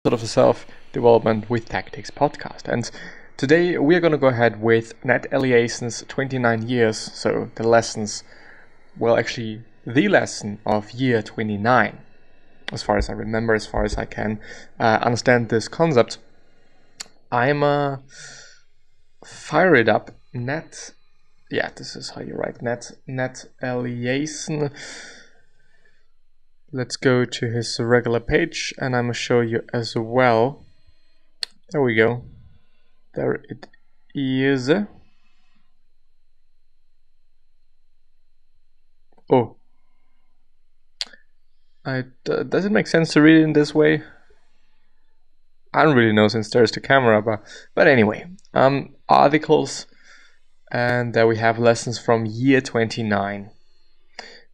of the Self-Development with Tactics podcast. And today we are going to go ahead with Nat Eliason's 29 years, so the lessons, well actually the lesson of year 29, as far as I remember, as far as I can understand this concept. I'm fire it up, Nat, yeah, this is how you write Nat Eliason. Let's go to his regular page and I'm going to show you as well. There we go. There it is. Oh. Does it make sense to read it in this way? I don't really know since there's the camera, but anyway. Articles, and there we have lessons from year 29.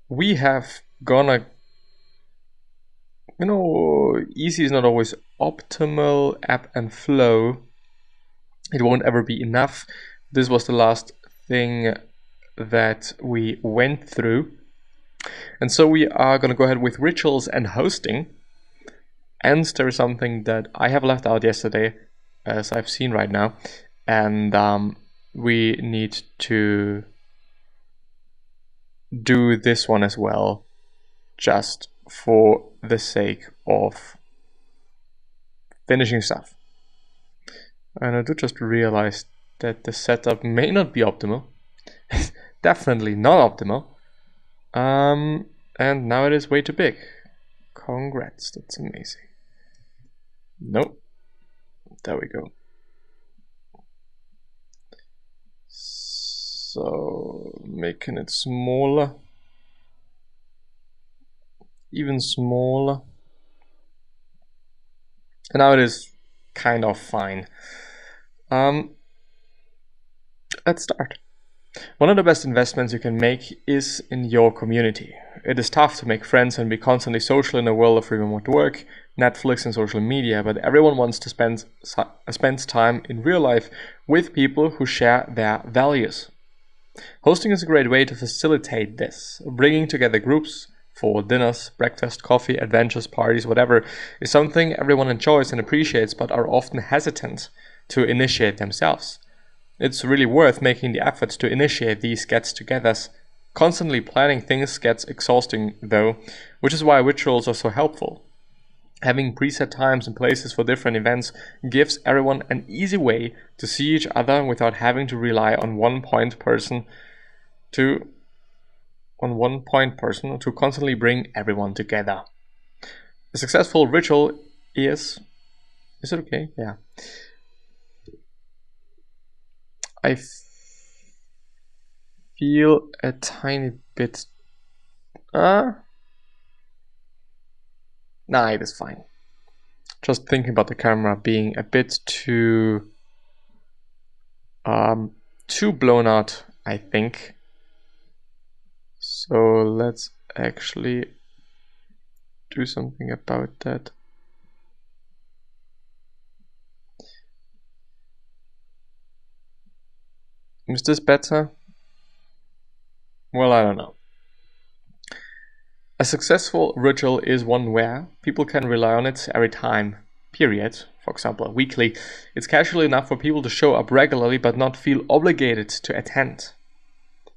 We have gonna, easy is not always optimal, ebb and flow. It won't ever be enough. This was the last thing that we went through. And so we are going to go ahead with rituals and hosting. And there is something that I have left out yesterday, as I've seen right now. And we need to do this one as well, just for the sake of finishing stuff. And I do just realize that the setup may not be optimal. Definitely not optimal. And now it is way too big. Congrats, that's amazing. Nope. There we go. So making it smaller. Even smaller. And now it is kind of fine. Let's start. One of the best investments you can make is in your community. It is tough to make friends and be constantly social in a world of remote work, Netflix and social media, but everyone wants to spend time in real life with people who share their values. Hosting is a great way to facilitate this. Bringing together groups for dinners, breakfast, coffee, adventures, parties, whatever, is something everyone enjoys and appreciates but are often hesitant to initiate themselves. It's really worth making the effort to initiate these gets-togethers. Constantly planning things gets exhausting though, which is why rituals are so helpful. Having preset times and places for different events gives everyone an easy way to see each other without having to rely on one point person to constantly bring everyone together. A successful ritual is it okay? Yeah. I feel a tiny bit nah, it is fine. Just thinking about the camera being a bit too blown out, I think. So let's actually do something about that. Is this better? Well, I don't know. A successful ritual is one where people can rely on it every time, period. For example, weekly. It's casual enough for people to show up regularly but not feel obligated to attend.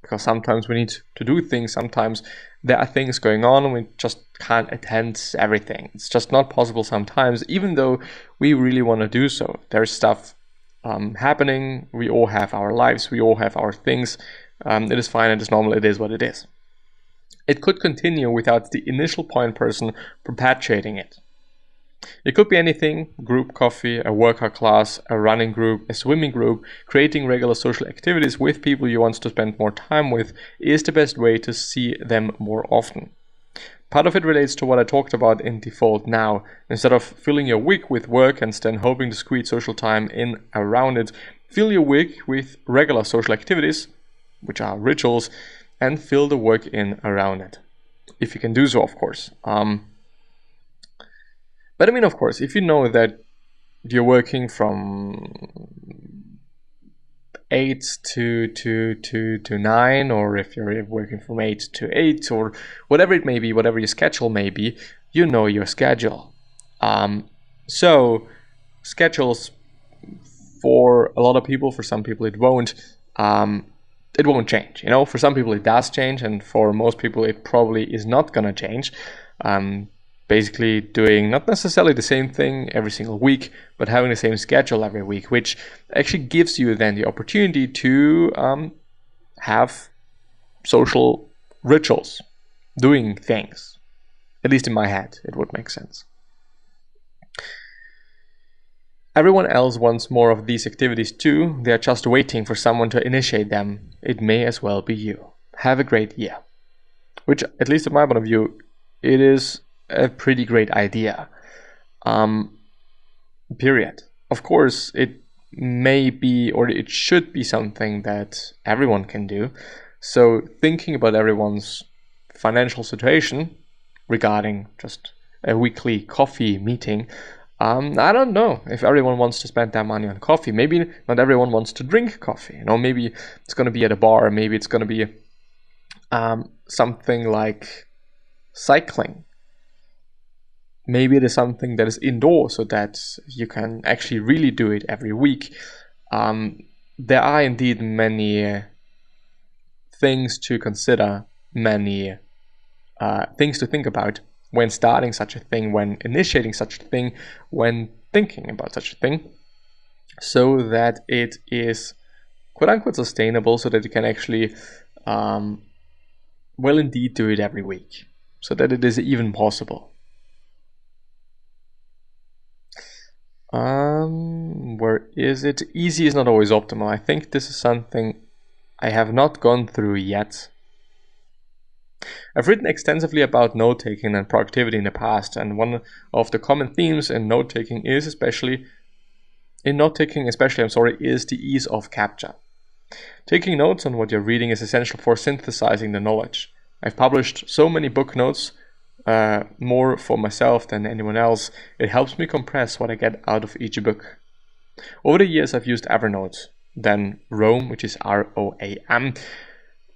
Because sometimes we need to do things, sometimes there are things going on, we just can't attend everything. It's just not possible sometimes, even though we really want to do so. There's stuff happening, we all have our lives, we all have our things. It is fine, it is normal, it is what it is. It could continue without the initial point person perpetuating it. It could be anything: group coffee, a workout class, a running group, a swimming group. Creating regular social activities with people you want to spend more time with is the best way to see them more often. Part of it relates to what I talked about in Default Now. Instead of filling your week with work and then hoping to squeeze social time in around it, fill your week with regular social activities, which are rituals, and fill the work in around it. If you can do so, of course. But I mean, of course, if you know that you're working from 8 to 9, or if you're working from 8 to 8, or whatever it may be, whatever your schedule may be, you know your schedule. So schedules, for a lot of people, for some people it won't change. For some people it does change, and for most people it probably is not gonna change. Basically doing not necessarily the same thing every single week, but having the same schedule every week, which actually gives you then the opportunity to have social rituals, doing things. At least in my head, it would make sense. Everyone else wants more of these activities too. They are just waiting for someone to initiate them. It may as well be you. Have a great year. Which, at least in my point of view, it is a pretty great idea. Period. Of course, it may be, or it should be, something that everyone can do. So thinking about everyone's financial situation regarding just a weekly coffee meeting, I don't know if everyone wants to spend their money on coffee. Maybe not everyone wants to drink coffee. Maybe it's going to be at a bar. Maybe it's going to be something like cycling. Maybe it is something that is indoors, so that you can actually really do it every week. There are indeed many things to consider, many things to think about when starting such a thing, when initiating such a thing, when thinking about such a thing, so that it is quote-unquote sustainable, so that you can actually indeed do it every week, so that it is even possible. Where is it? Easy is not always optimal. I think this is something I have not gone through yet. I've written extensively about note-taking and productivity in the past, and one of the common themes in note-taking is is the ease of capture. Taking notes on what you're reading is essential for synthesizing the knowledge. I've published so many book notes, more for myself than anyone else. It helps me compress what I get out of each book. Over the years I've used Evernote, then Roam, which is R-O-A-M.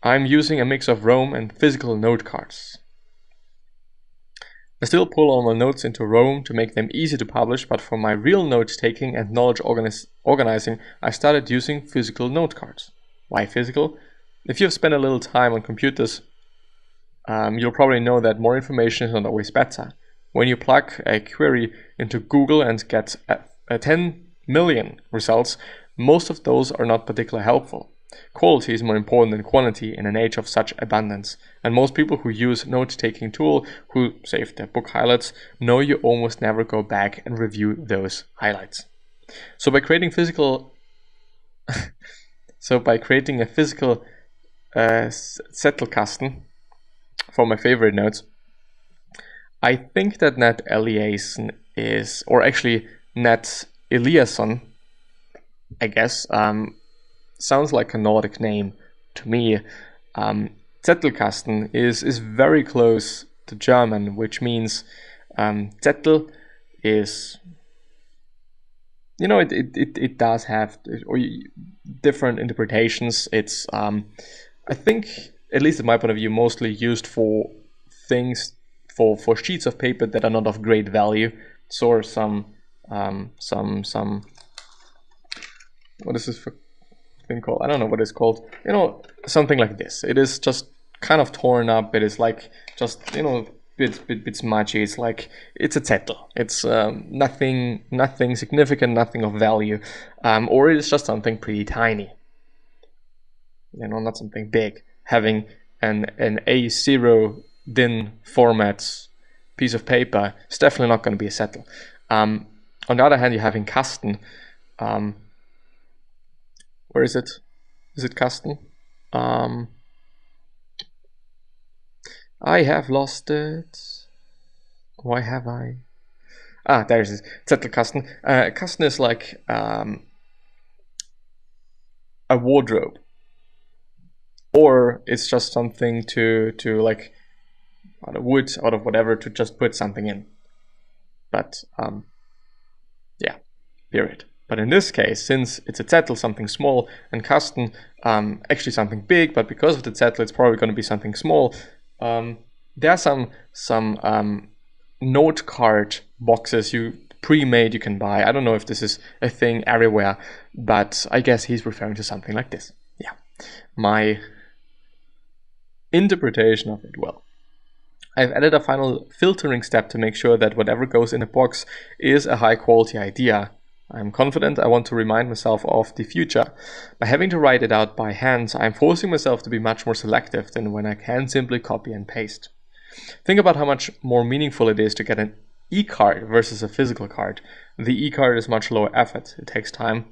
I'm using a mix of Roam and physical note cards. I still pull all my notes into Roam to make them easy to publish, but for my real note-taking and knowledge organizing, I started using physical note cards. Why physical? If you've spent a little time on computers, you'll probably know that more information is not always better. When you plug a query into Google and get 10 million results, most of those are not particularly helpful. Quality is more important than quantity in an age of such abundance, and most people who use note-taking tool, who save their book highlights, know you almost never go back and review those highlights. So by creating a physical Zettelkasten for my favorite notes, I think that Nat Eliason is, or actually Nat Eliason, I guess, sounds like a Nordic name to me. Zettelkasten is very close to German, which means Zettel is, it does have different interpretations. It's I think, at least in my point of view, mostly used for things, for sheets of paper that are not of great value. So some what is this for thing called? I don't know what it's called. Something like this. It is just kind of torn up. It is like just bit smudgy. It's like it's a zettel. It's nothing significant, nothing of value, or it is just something pretty tiny. Not something big. Having an A0 DIN format piece of paper is definitely not going to be a zettel. On the other hand, you're having Kasten. Where is it? Is it Kasten? I have lost it. Why have I? There it is. Zettelkasten. Kasten is like a wardrobe, or it's just something to like out of wood, out of whatever, to just put something in. But yeah, period. But in this case, since it's a zettel, something small, and Kasten, actually something big, but because of the zettel, it's probably going to be something small. There are some note card boxes you pre-made you can buy. I don't know if this is a thing everywhere, but I guess he's referring to something like this. Yeah, my interpretation of it. Well, I've added a final filtering step to make sure that whatever goes in a box is a high quality idea. I'm confident I want to remind myself of the future. By having to write it out by hand, I'm forcing myself to be much more selective than when I can simply copy and paste. Think about how much more meaningful it is to get an e-card versus a physical card. The e-card is much lower effort. It takes time.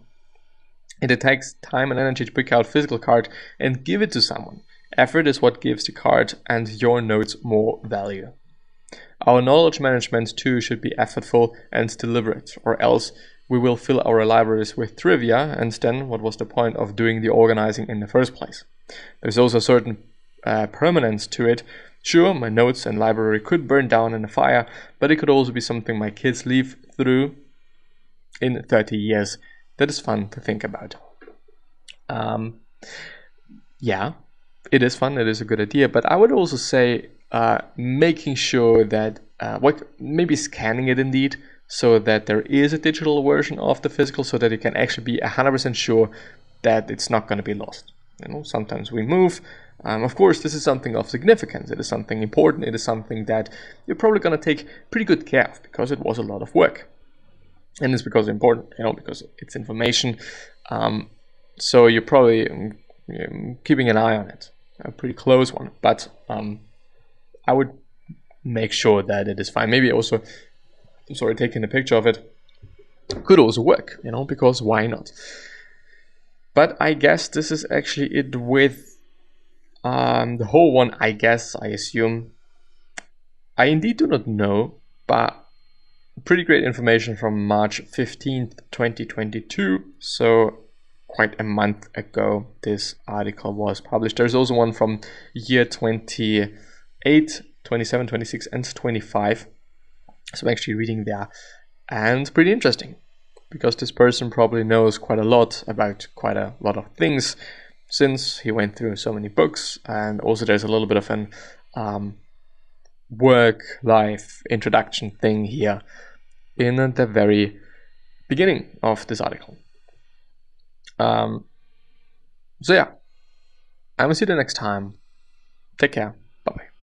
It takes time and energy to pick out a physical card and give it to someone. Effort is what gives the card and your notes more value. Our knowledge management too should be effortful and deliberate, or else we will fill our libraries with trivia, and then what was the point of doing the organizing in the first place? There's also a certain permanence to it. Sure, my notes and library could burn down in a fire, but it could also be something my kids live through in 30 years. That is fun to think about. Yeah, it is fun, it is a good idea, but I would also say making sure that, maybe scanning it indeed, so that there is a digital version of the physical, so that you can actually be 100% sure that it's not going to be lost. You know, sometimes we move. Of course, this is something of significance. It is something important. It is something that you're probably going to take pretty good care of because it was a lot of work. And it's because it's important, you know, because it's information. So you're probably keeping an eye on it, a pretty close one. But I would make sure that it is fine. Maybe also, taking a picture of it could also work, you know, because why not? But I guess this is actually it with the whole one, I assume. I indeed do not know, but pretty great information from March 15th, 2022. So quite a month ago, this article was published. There's also one from year 28, 27, 26, and 25. So I'm actually reading there, and pretty interesting, because this person probably knows quite a lot about quite a lot of things, since he went through so many books. And also there's a little bit of an work-life introduction thing here in the very beginning of this article. So yeah, I will see you the next time. Take care.